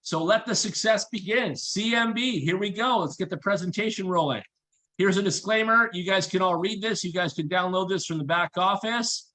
So let the success begin. CMB, here we go. Let's get the presentation rolling. Here's a disclaimer. You guys can all read this. You guys can download this from the back office.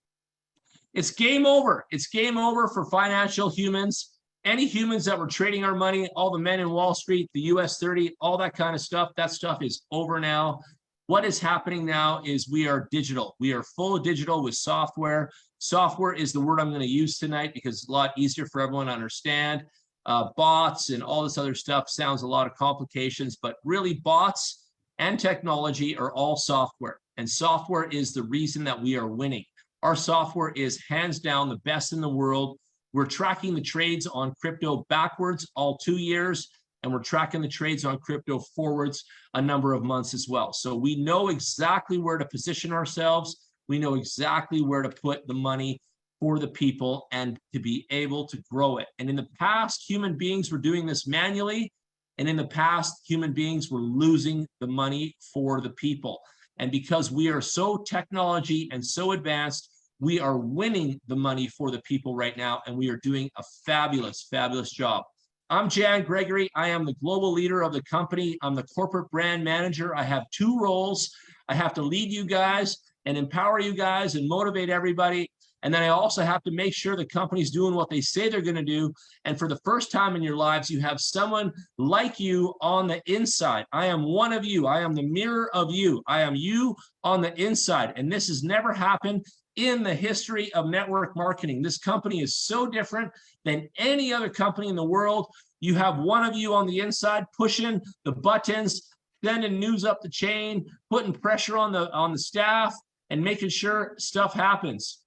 It's game over. It's game over for financial humans. Any humans that were trading our money, all the men in Wall Street, the US 30, all that kind of stuff, that stuff is over now. What is happening now is we are digital. We are full digital with software. Software is the word I'm going to use tonight because it's a lot easier for everyone to understand. Bots and all this other stuff sounds a lot of complications, but really bots and technology are all software. And software is the reason that we are winning. Our software is hands down the best in the world. We're tracking the trades on crypto backwards all 2 years, and we're tracking the trades on crypto forwards a number of months as well. So we know exactly where to position ourselves. We know exactly where to put the money for the people and to be able to grow it. And in the past, human beings were doing this manually. And in the past, human beings were losing the money for the people. And because we are so technology and so advanced, we are winning the money for the people right now, and we are doing a fabulous, fabulous job. I'm Jan Gregory. I am the global leader of the company. I'm the corporate brand manager. I have 2 roles. I have to lead you guys and empower you guys and motivate everybody. And then I also have to make sure the company's doing what they say they're going to do. And for the first time in your lives, you have someone like you on the inside. I am one of you. I am the mirror of you. I am you on the inside. And this has never happened in the history of network marketing. This company is so different than any other company in the world. You have one of you on the inside pushing the buttons, sending news up the chain, putting pressure on the staff, and making sure stuff happens.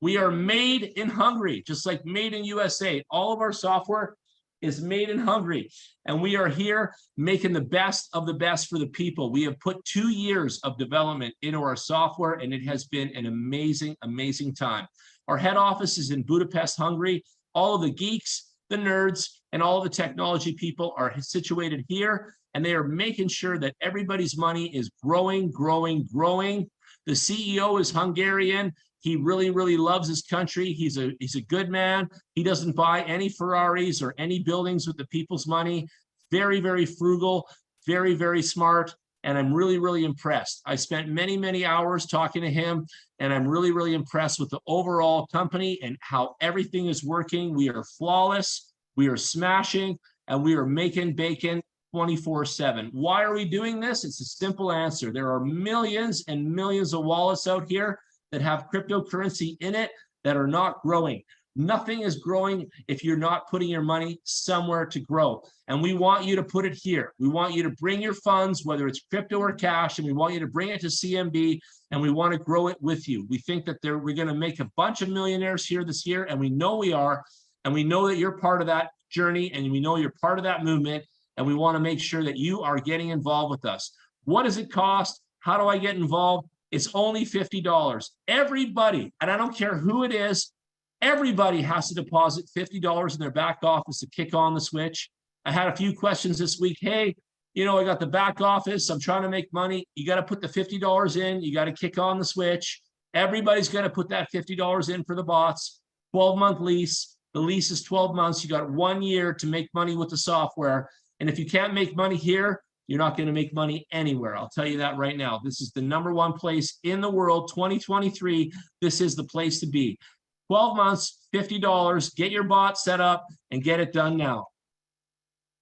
We are made in Hungary, just like made in USA. All of our software is made in Hungary, and we are here making the best of the best for the people. We have put 2 years of development into our software, and it has been an amazing, amazing time. Our head office is in Budapest, Hungary. All of the geeks, the nerds, and all of the technology people are situated here, and they are making sure that everybody's money is growing, growing, growing. The CEO is Hungarian. He really, really loves his country. He's a good man. He doesn't buy any Ferraris or any buildings with the people's money. Very, very frugal, very, very smart. And I'm really, really impressed. I spent many, many hours talking to him, and I'm really, really impressed with the overall company and how everything is working. We are flawless. We are smashing, and we are making bacon 24/7. Why are we doing this? It's a simple answer. There are millions and millions of wallets out here that have cryptocurrency in it that are not growing. Nothing is growing if you're not putting your money somewhere to grow. And we want you to put it here. We want you to bring your funds, whether it's crypto or cash, and we want you to bring it to CMB, and we want to grow it with you. We think that we're going to make a bunch of millionaires here this year, and we know we are, and we know that you're part of that journey, and we know you're part of that movement, and we want to make sure that you are getting involved with us. What does it cost? How do I get involved? It's only $50. Everybody, and I don't care who it is, everybody has to deposit $50 in their back office to kick on the switch. I had a few questions this week. Hey, I got the back office. I'm trying to make money. You got to put the $50 in. You got to kick on the switch. Everybody's got to put that $50 in for the bots. 12-month lease. The lease is 12 months. You got 1 year to make money with the software. And if you can't make money here, you're not going to make money anywhere. I'll tell you that right now. This is the #1 place in the world, 2023. This is the place to be. 12 months, $50. Get your bot set up and get it done now.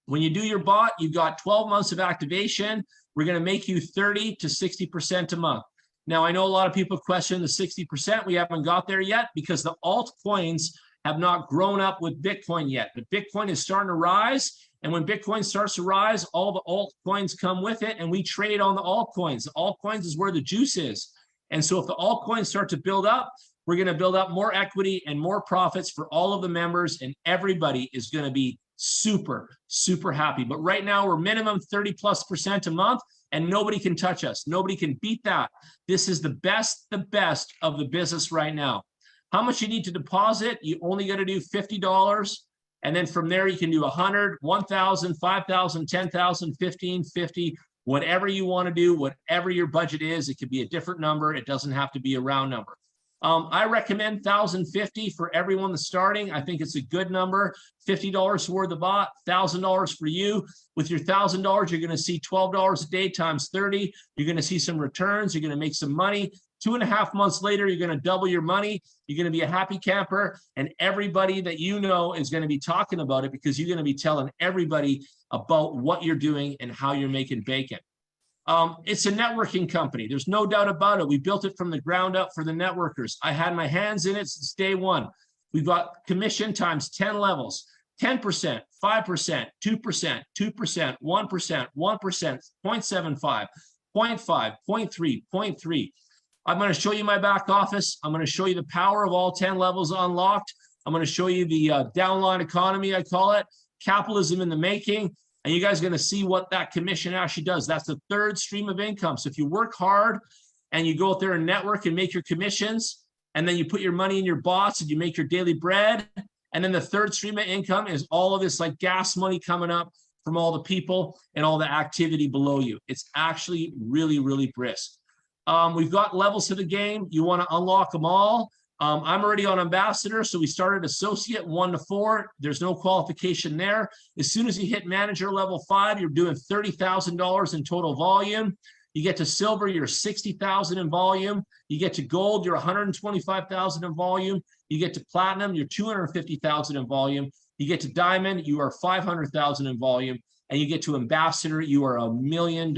When you do your bot, you've got 12 months of activation. We're going to make you 30 to 60% a month. Now, I know a lot of people question the 60%. We haven't got there yet because the altcoins have not grown up with Bitcoin yet. But Bitcoin is starting to rise. And when Bitcoin starts to rise, all the altcoins come with it, and we trade on the altcoins. The altcoins is where the juice is. And so if the altcoins start to build up, we're going to build up more equity and more profits for all of the members, and everybody is going to be super, super happy. But right now, we're minimum 30+% a month, and nobody can touch us. Nobody can beat that. This is the best of the business right now. How much you need to deposit? You only got to do $50. And then from there, you can do 100, 1,000, 5,000, 10,000, 15, 50, whatever you want to do, whatever your budget is. It could be a different number. It doesn't have to be a round number. I recommend 1,050 for everyone that's starting. I think it's a good number. $50 for the bot, $1,000 for you. With your $1,000, you're going to see $12 a day times 30. You're going to see some returns. You're going to make some money. 2.5 months later, you're going to double your money. You're going to be a happy camper, and everybody that you know is going to be talking about it because you're going to be telling everybody about what you're doing and how you're making bacon. It's a networking company. There's no doubt about it. We built it from the ground up for the networkers. I had my hands in it since day one. We've got commission times 10 levels, 10%, 5%, 2%, 2%, 1%, 1%, 0.75, 0.5, 0.3, 0.3. I'm going to show you my back office. I'm going to show you the power of all 10 levels unlocked. I'm going to show you the downline economy, I call it, capitalism in the making. And you guys are going to see what that commission actually does. That's the third stream of income. So if you work hard and you go out there and network and make your commissions, and then you put your money in your bots and you make your daily bread, and then the third stream of income is all of this like gas money coming up from all the people and all the activity below you. It's actually really, really brisk. We've got levels to the game. You want to unlock them all. I'm already on ambassador, so we started associate 1 to 4. There's no qualification there. As soon as you hit manager level 5, you're doing $30,000 in total volume. You get to silver, you're 60,000 in volume. You get to gold, you're 125,000 in volume. You get to platinum, you're 250,000 in volume. You get to diamond, you are 500,000 in volume. And you get to ambassador, you are $1 million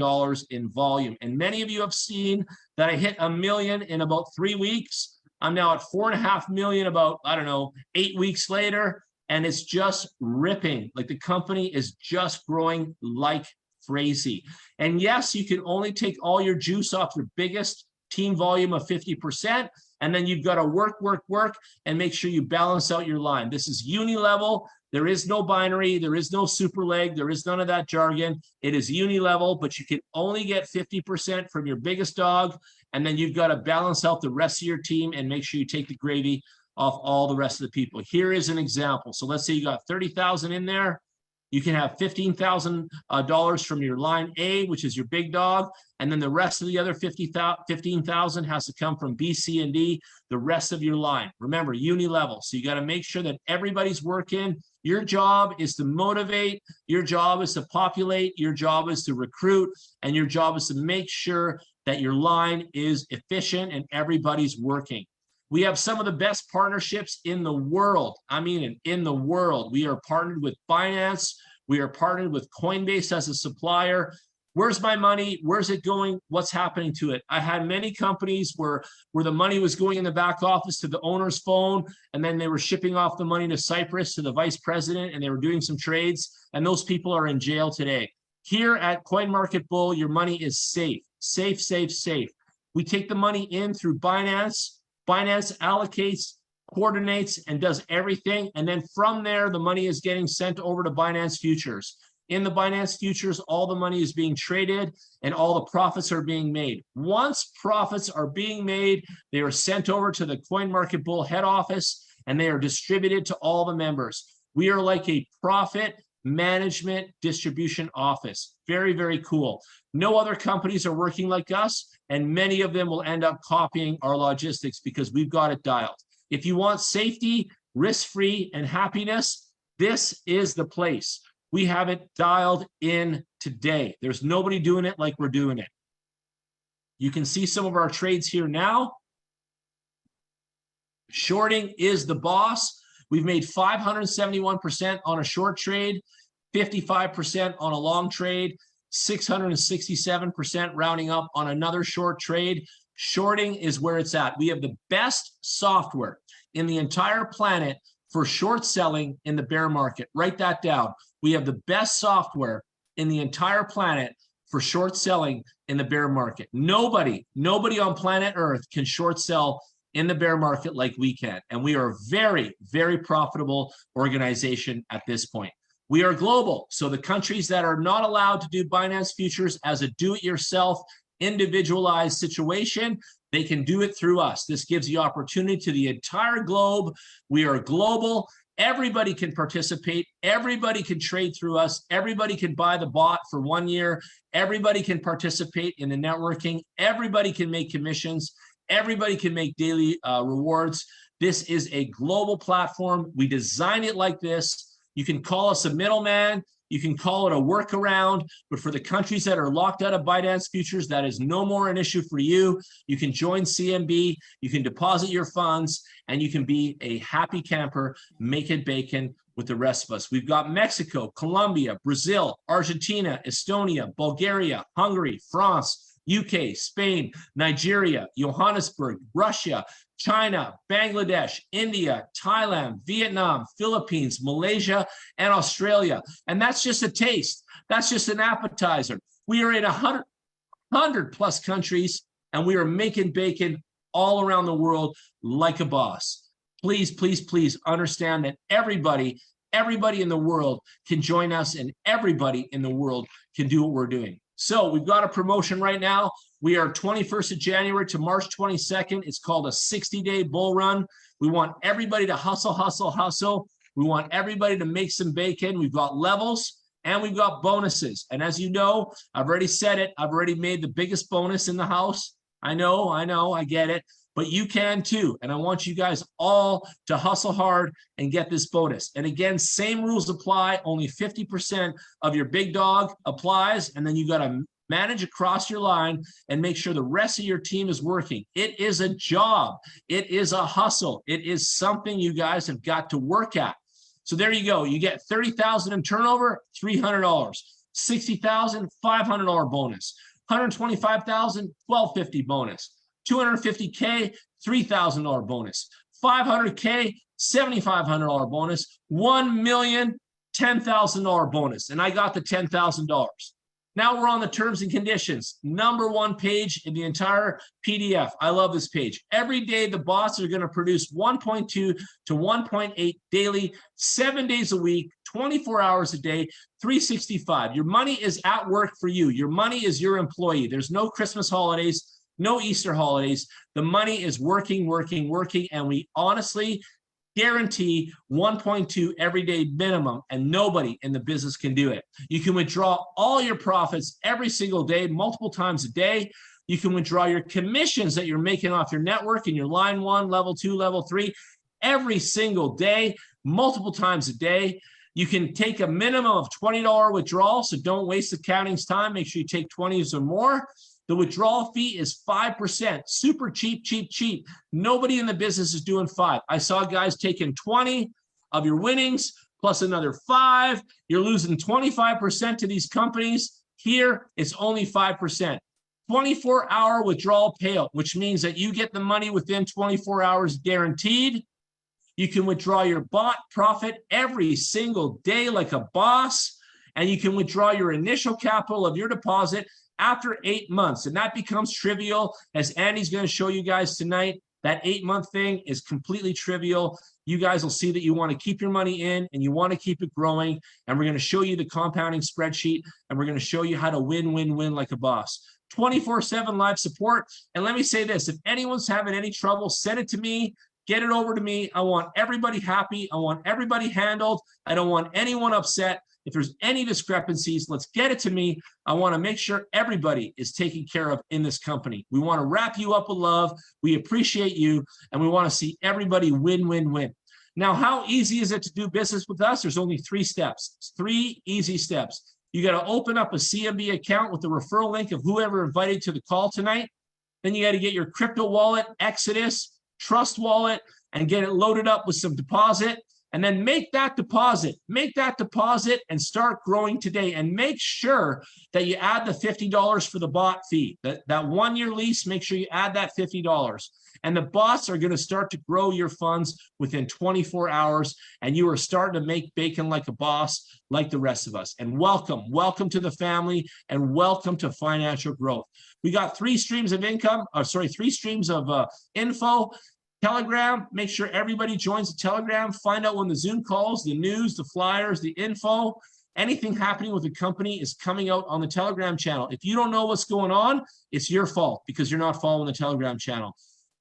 in volume. And many of you have seen that I hit $1 million in about 3 weeks. I'm now at 4.5 million about, I don't know, 8 weeks later, and it's just ripping. Like the company is just growing like crazy. And yes, you can only take all your juice off your biggest team volume of 50%, and then you've got to work, and make sure you balance out your line. This is uni level. There is no binary. There is no super leg. There is none of that jargon. It is uni level, but you can only get 50% from your biggest dog. And then you've got to balance out the rest of your team and make sure you take the gravy off all the rest of the people. Here is an example. So let's say you got 30,000 in there. You can have $15,000 from your line A, which is your big dog. And then the rest of the other 15,000 has to come from B, C, and D, the rest of your line. Remember, uni level. So you got to make sure that everybody's working. Your job is to motivate. Your job is to populate. Your job is to recruit. And your job is to make sure that your line is efficient and everybody's working. We have some of the best partnerships in the world. I mean, in the world. We are partnered with Binance. We are partnered with Coinbase as a supplier. Where's my money? Where's it going? What's happening to it? I had many companies where the money was going in the back office to the owner's phone, and then they were shipping off the money to Cyprus to the vice president, and they were doing some trades, and those people are in jail today. Here at CoinMarketBull, your money is safe. Safe, safe, safe. We take the money in through Binance. Binance allocates, coordinates, and does everything. And then from there, the money is getting sent over to Binance Futures. In the Binance Futures, all the money is being traded and all the profits are being made. Once profits are being made, they are sent over to the CoinMarketBull head office and they are distributed to all the members. We are like a profit management distribution office. Very, very cool. No other companies are working like us, and many of them will end up copying our logistics because we've got it dialed. If you want safety, risk-free, and happiness, this is the place. We have it dialed in today. There's nobody doing it like we're doing it. You can see some of our trades here now. Shorting is the boss. We've made 571% on a short trade, 55% on a long trade, 667% rounding up on another short trade. Shorting is where it's at. We have the best software in the entire planet for short selling in the bear market. Write that down. We have the best software in the entire planet for short selling in the bear market. Nobody on planet Earth can short sell in the bear market like we can. And we are a very, very profitable organization at this point. We are global. So the countries that are not allowed to do Binance Futures as a do-it-yourself, individualized situation, they can do it through us. This gives the opportunity to the entire globe. We are global. Everybody can participate. Everybody can trade through us. Everybody can buy the bot for 1 year. Everybody can participate in the networking. Everybody can make commissions. Everybody can make daily rewards. This is a global platform. We designed it like this. You can call us a middleman. You can call it a workaround, but for the countries that are locked out of Binance futures, that is no more an issue for you. You can join CMB, you can deposit your funds, and you can be a happy camper, making bacon with the rest of us. We've got Mexico, Colombia, Brazil, Argentina, Estonia, Bulgaria, Hungary, France, UK, Spain, Nigeria, Johannesburg, Russia, China, Bangladesh, India, Thailand, Vietnam, Philippines, Malaysia, and Australia. And that's just a taste. That's just an appetizer. We are in 100 plus countries, and we are making bacon all around the world like a boss. Please, please, please understand that everybody in the world can join us, and everybody in the world can do what we're doing. So we've got a promotion right now. We are 21st of January to March 22nd. It's called a 60-day bull run. We want everybody to hustle, hustle, hustle. We want everybody to make some bacon. We've got levels and we've got bonuses. And as you know, I've already said it. I've already made the biggest bonus in the house. I know, I get it. But you can too. And I want you guys all to hustle hard and get this bonus. And again, same rules apply. Only 50% of your big dog applies. And then you got to manage across your line and make sure the rest of your team is working. It is a job. It is a hustle. It is something you guys have got to work at. So there you go. You get $30,000 in turnover, $300. $60,000, $500 bonus. $125,000, $1,250 bonus. $250K, $3,000 bonus. $500K, $7,500 bonus. $1 million, $10,000 bonus. And I got the $10,000. Now we're on the terms and conditions. #1 page in the entire PDF. I love this page. Every day, the bots are going to produce 1.2 to 1.8 daily, 7 days a week, 24 hours a day, 365. Your money is at work for you. Your money is your employee. There's no Christmas holidays, no Easter holidays. The money is working, working, working, and we honestly guarantee 1.2 everyday minimum, and nobody in the business can do it. You can withdraw all your profits every single day, multiple times a day. You can withdraw your commissions that you're making off your network in your line 1, level 2, level 3 every single day, multiple times a day. You can take a minimum of $20 withdrawal, so don't waste accountant's time. Make sure you take 20s or more. The withdrawal fee is 5%. Super cheap, cheap, cheap. Nobody in the business is doing 5. I saw guys taking 20 of your winnings plus another 5. You're losing 25% to these companies. Here, it's only 5%. 24-hour withdrawal payout, which means that you get the money within 24 hours guaranteed. You can withdraw your bot profit every single day like a boss, and you can withdraw your initial capital of your deposit after 8 months. And that becomes trivial, as Andy's going to show you guys tonight. That 8-month thing is completely trivial. You guys will see that you want to keep your money in and you want to keep it growing. And we're going to show you the compounding spreadsheet, and we're going to show you how to win, win, win like a boss. 24/7 live support. And let me say this, if anyone's having any trouble, send it to me. Get it over to me. I want everybody happy. I want everybody handled. I don't want anyone upset. If there's any discrepancies, let's get it to me. I want to make sure everybody is taken care of in this company. We want to wrap you up with love. We appreciate you, and we want to see everybody win, win, win. Now, how easy is it to do business with us? There's only 3 steps. It's 3 easy steps. You got to open up a CMB account with the referral link of whoever invited to the call tonight. Then you got to get your crypto wallet, Exodus, Trust wallet, and get it loaded up with some deposit. And then make that deposit and start growing today. And make sure that you add the $50 for the bot fee. That 1-year lease, make sure you add that $50. And the bots are going to start to grow your funds within 24 hours. And you are starting to make bacon like a boss, like the rest of us. And welcome to the family, and welcome to financial growth. We got 3 streams of income, 3 streams of info. Telegram, make sure everybody joins the Telegram. Find out when the Zoom calls, the news, the flyers, the info, anything happening with the company is coming out on the Telegram channel. If you don't know what's going on, it's your fault because you're not following the Telegram channel.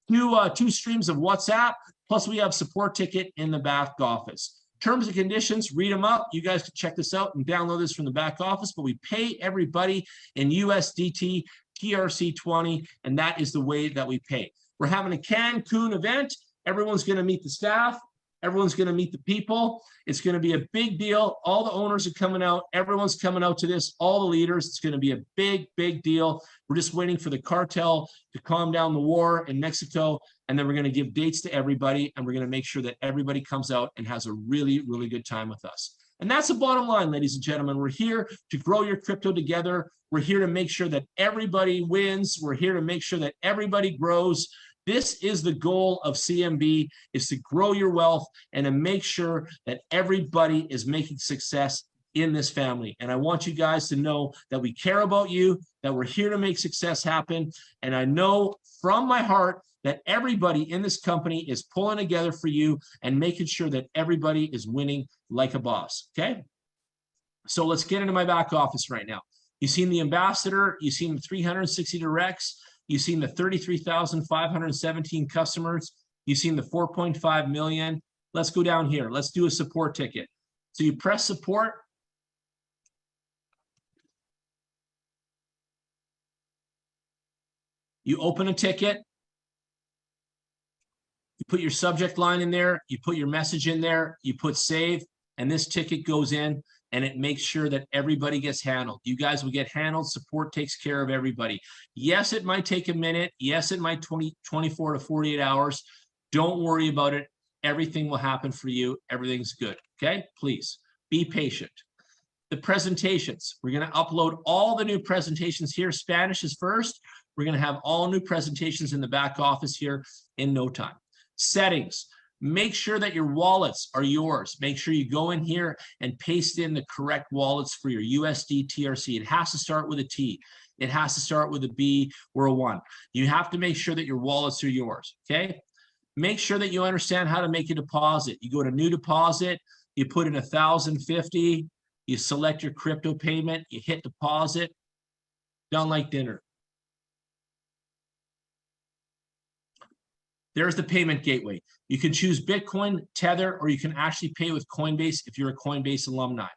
2 streams of WhatsApp, plus we have support ticket in the back office. Terms and conditions, read them up. You guys can check this out and download this from the back office, but we pay everybody in USDT, TRC20, and that is the way that we pay. We're having a Cancun event. Everyone's going to meet the staff. Everyone's going to meet the people. It's going to be a big deal. All the owners are coming out. Everyone's coming out to this, all the leaders. It's going to be a big, big deal. We're just waiting for the cartel to calm down the war in Mexico. And then we're going to give dates to everybody. And we're going to make sure that everybody comes out and has a really, really good time with us. And that's the bottom line, ladies and gentlemen. We're here to grow your crypto together. We're here to make sure that everybody wins. We're here to make sure that everybody grows. This is the goal of CMB, is to grow your wealth and to make sure that everybody is making success in this family. And I want you guys to know that we care about you, that we're here to make success happen. And I know from my heart that everybody in this company is pulling together for you and making sure that everybody is winning like a boss, okay? So let's get into my back office right now. You've seen the ambassador, you've seen the 360 directs, you've seen the 33,517 customers, you've seen the 4.5 million. Let's go down here. Let's do a support ticket. So you press support. You open a ticket. You put your subject line in there. You put your message in there. You put save. And this ticket goes in. And it makes sure that everybody gets handled. You guys will get handled. Support takes care of everybody. Yes, it might take a minute. Yes, it might 24 to 48 hours. Don't worry about it. Everything will happen for you. Everything's good. Okay? Please be patient. The presentations. We're going to upload all the new presentations here. Spanish is first. We're going to have all new presentations in the back office here in no time. Settings. Make sure that your wallets are yours. Make sure you go in here and paste in the correct wallets for your USD TRC. It has to start with a T. It has to start with a B or a 1. You have to make sure that your wallets are yours, okay? Make sure that you understand how to make a deposit. You go to new deposit, you put in 1,050, you select your crypto payment, you hit deposit, done like dinner. There's the payment gateway. You can choose Bitcoin, Tether, or you can actually pay with Coinbase if you're a Coinbase alumni.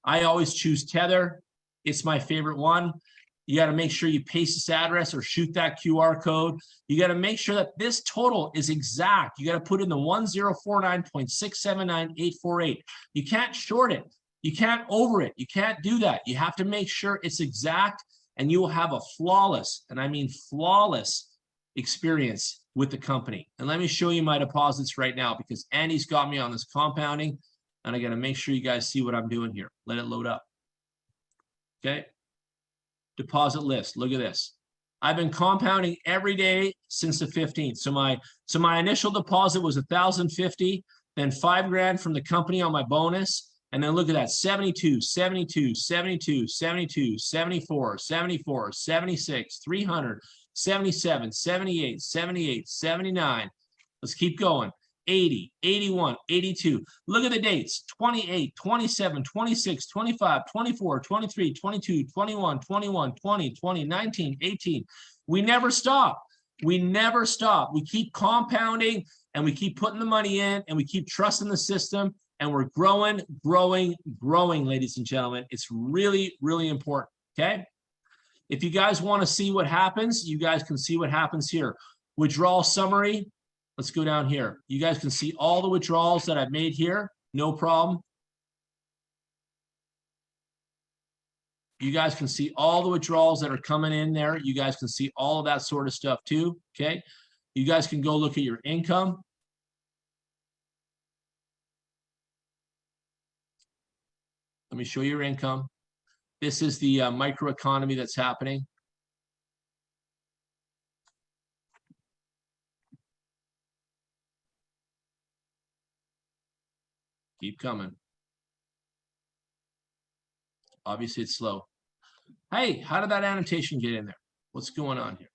I always choose Tether. It's my favorite one. You got to make sure you paste this address or shoot that QR code. You got to make sure that this total is exact. You got to put in the 1049.679848. You can't short it. You can't over it. You can't do that. You have to make sure it's exact, and you will have a flawless, and I mean flawless, experience with the company. And let me show you my deposits right now, because Andy's got me on this compounding, and I got to make sure you guys see what I'm doing here. Let it load up. Okay. Deposit list. Look at this. I've been compounding every day since the 15th. So my initial deposit was 1,050, then $5,000 from the company on my bonus. And then look at that, 72, 72, 72, 72, 74, 74, 76, 300, 77, 78, 78, 79. Let's keep going. 80, 81, 82. Look at the dates. 28, 27, 26, 25, 24, 23, 22, 21, 21, 20, 20, 19, 18. We never stop. We never stop. We keep compounding, and we keep putting the money in, and we keep trusting the system, and we're growing, growing, growing, ladies and gentlemen. It's really, really important, okay? If you guys want to see what happens, you guys can see what happens here. Withdrawal summary. Let's go down here. You guys can see all the withdrawals that I've made here. No problem. You guys can see all the withdrawals that are coming in there. You guys can see all of that sort of stuff too, okay? You guys can go look at your income. Let me show you your income. This is the microeconomy that's happening. Keep coming. Obviously, it's slow. Hey, how did that annotation get in there? What's going on here?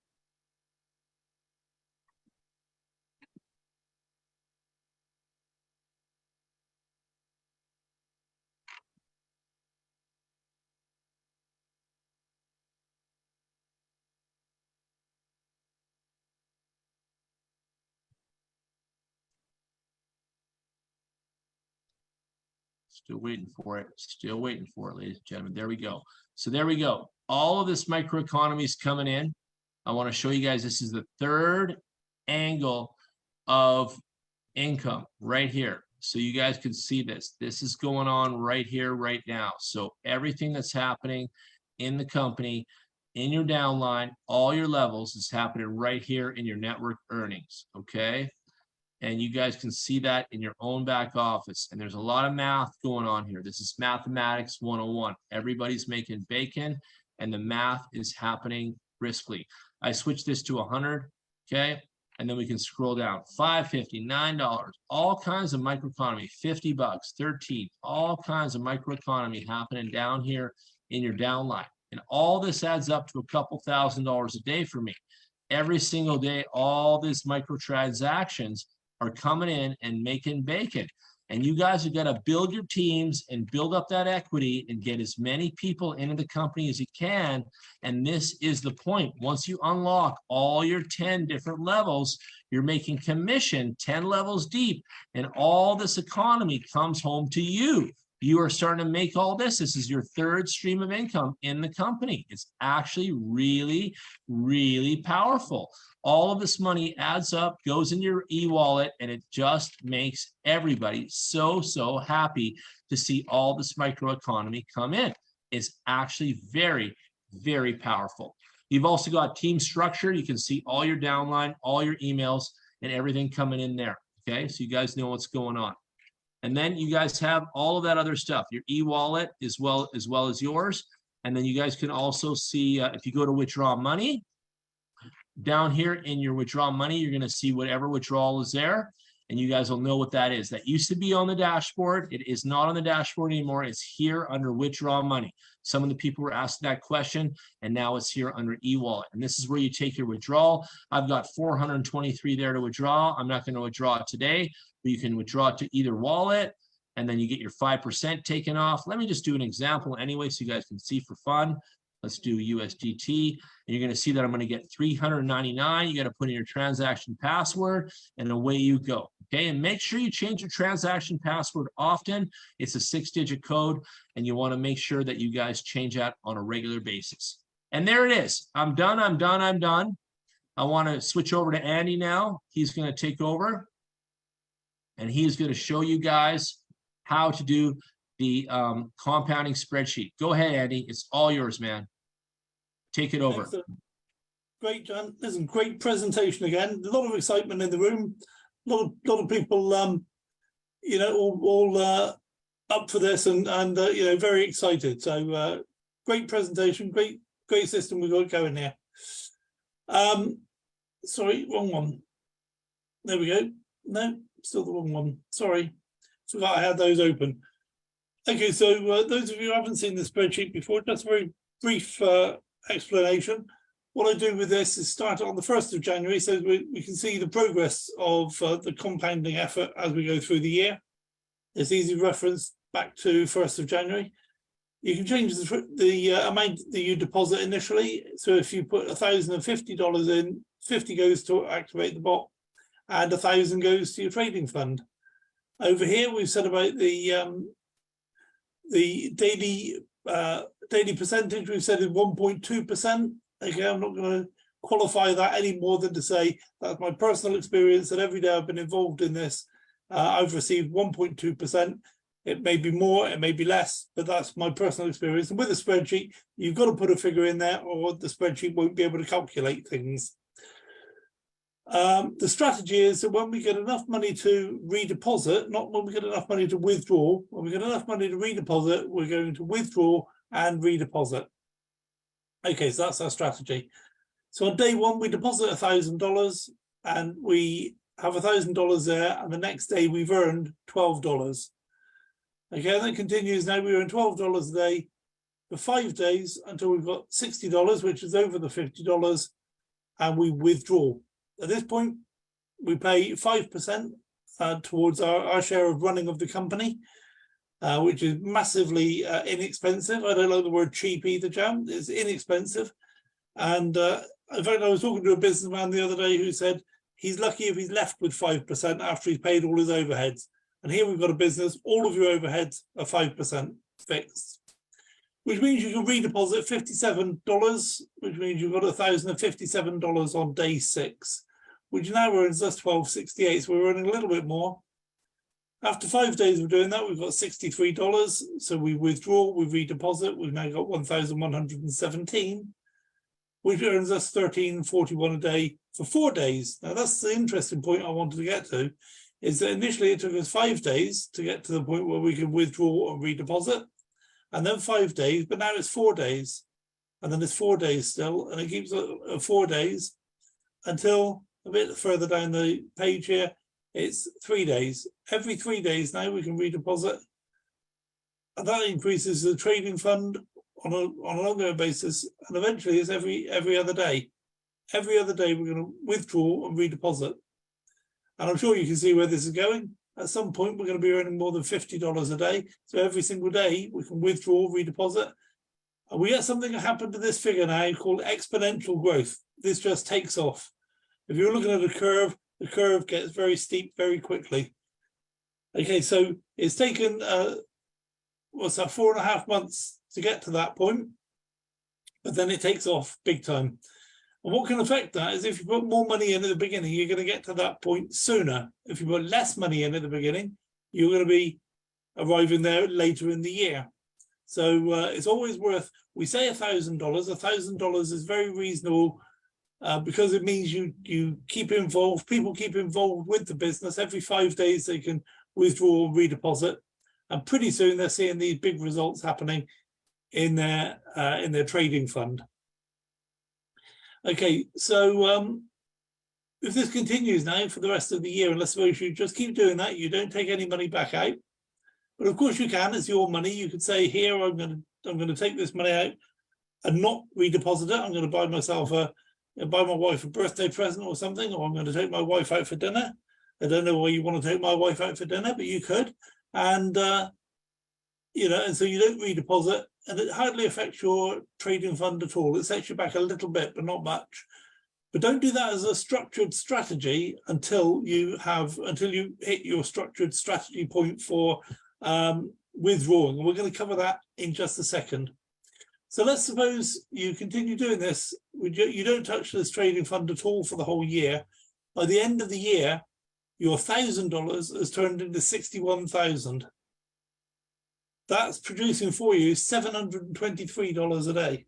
Still waiting for it. Still waiting for it, ladies and gentlemen. There we go. So there we go. All of this microeconomy is coming in. I want to show you guys, this is the third angle of income right here. So you guys can see this. This is going on right here, right now. So everything that's happening in the company, in your downline, all your levels is happening right here in your network earnings, okay? And you guys can see that in your own back office. And there's a lot of math going on here. This is mathematics 101. Everybody's making bacon and the math is happening briskly. I switched this to 100, okay? And then we can scroll down. $5.50, $9, all kinds of microeconomy, 50 bucks, 13, all kinds of microeconomy happening down here in your downline. And all this adds up to a couple $1,000s a day for me. Every single day, all these microtransactions are coming in and making bacon. And you guys have got to build your teams and build up that equity and get as many people into the company as you can. And this is the point. Once you unlock all your 10 different levels, you're making commission 10 levels deep, and all this economy comes home to you. You are starting to make all this. This is your third stream of income in the company. It's actually really, really powerful. All of this money adds up, goes in your e-wallet, and it just makes everybody so, so happy to see all this microeconomy come in. It's actually very, very powerful. You've also got team structure. You can see all your downline, all your emails, and everything coming in there. Okay, so you guys know what's going on. And then you guys have all of that other stuff, your e-wallet as well as yours. And then you guys can also see if you go to withdraw money, down here in your withdraw money, you're going to see whatever withdrawal is there, and you guys will know what that is. That used to be on the dashboard. It is not on the dashboard anymore. It's here under withdraw money. Some of the people were asking that question, and now it's here under e-wallet. And this is where you take your withdrawal. I've got 423 there to withdraw. I'm not going to withdraw it today, but you can withdraw it to either wallet, and then you get your 5% taken off. Let me just do an example anyway so you guys can see for fun. Let's do USDT, and you're going to see that I'm going to get $399. You got to put in your transaction password, and away you go. Okay, and make sure you change your transaction password often. It's a 6-digit code, and you want to make sure that you guys change that on a regular basis. And there it is. I'm done. I'm done. I'm done. I want to switch over to Andy now. He's going to take over, and he's going to show you guys how to do the compounding spreadsheet. Go ahead, Andy. It's all yours, man. Take it over. Excellent. Great, John. Listen, great presentation again. A lot of excitement in the room. A lot of people, you know, all up for this and you know, very excited. So great presentation, great system we've got going here. Sorry, wrong one. There we go. No, still the wrong one. Sorry, forgot I had those open. Okay, so those of you who haven't seen the spreadsheet before, just a very brief explanation. What I do with this is start it on the 1st of January so we can see the progress of the compounding effort as we go through the year. It's easy reference back to 1st of January. You can change the amount that you deposit initially. So if you put $1,050 in, 50 goes to activate the bot and 1,000 goes to your trading fund. Over here, we've said about the daily percentage. We've said is 1.2%. Okay, I'm not going to qualify that any more than to say that's my personal experience, that every day I've been involved in this, I've received 1.2%. It may be more, it may be less, but that's my personal experience. And with a spreadsheet, you've got to put a figure in there or the spreadsheet won't be able to calculate things. The strategy is that when we get enough money to redeposit, not when we get enough money to withdraw, when we get enough money to redeposit, we're going to withdraw and redeposit. Okay, so that's our strategy. So on day one, we deposit $1,000 and we have $1,000 there, and the next day we've earned $12. Okay, and that continues. Now we earn $12 a day for 5 days until we've got $60, which is over the $50, and we withdraw. At this point, we pay 5% towards our share of running of the company, which is massively inexpensive. I don't like the word cheap either, Jam. It's inexpensive. And in fact, I was talking to a businessman the other day who said he's lucky if he's left with 5% after he's paid all his overheads. And here we've got a business, all of your overheads are 5% fixed, which means you can redeposit $57, which means you've got $1,057 on day 6. which now earns us 12.68. So we're earning a little bit more. After 5 days of doing that, we've got $63. So we withdraw, we redeposit, we've now got 1,117, which earns us $13.41 a day for 4 days. Now that's the interesting point I wanted to get to, is that initially it took us 5 days to get to the point where we can withdraw and redeposit, and then 5 days, but now it's 4 days, and then it's 4 days still, and it keeps 4 days until a bit further down the page here, it's 3 days. Every 3 days now we can redeposit, and that increases the trading fund on an ongoing basis, and eventually it's every other day. Every other day we're going to withdraw and redeposit. And I'm sure you can see where this is going. At some point, we're going to be earning more than $50 a day. So every single day, we can withdraw, redeposit. And we get something that happened to this figure now called exponential growth. This just takes off. If you're looking at the curve gets very steep very quickly. Okay, so it's taken, 4.5 months to get to that point, but then it takes off big time. And what can affect that is if you put more money in at the beginning, you're going to get to that point sooner. If you put less money in at the beginning, you're going to be arriving there later in the year. So it's always worth, we say $1,000. $1,000 is very reasonable because it means you keep involved, people keep involved with the business. Every 5 days they can withdraw and redeposit. And pretty soon they're seeing these big results happening in their trading fund. Okay, so if this continues now for the rest of the year, and let's suppose you just keep doing that, you don't take any money back out. But of course you can, it's your money. You could say, here, I'm going to take this money out and not redeposit it. I'm going to buy myself buy my wife a birthday present or something, or I'm going to take my wife out for dinner. I don't know why you want to take my wife out for dinner, but you could. And, and so you don't redeposit, and it hardly affects your trading fund at all. It sets you back a little bit, but not much. But don't do that as a structured strategy until you hit your structured strategy point for withdrawing. And we're going to cover that in just a second. So let's suppose you continue doing this. You don't touch this trading fund at all for the whole year. By the end of the year, your $1,000 has turned into $61,000. That's producing for you $723 a day.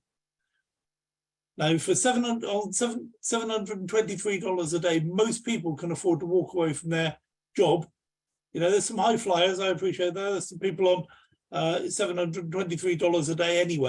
Now, for $723 a day, most people can afford to walk away from their job. There's some high flyers, I appreciate that. There's some people on $723 a day anyway.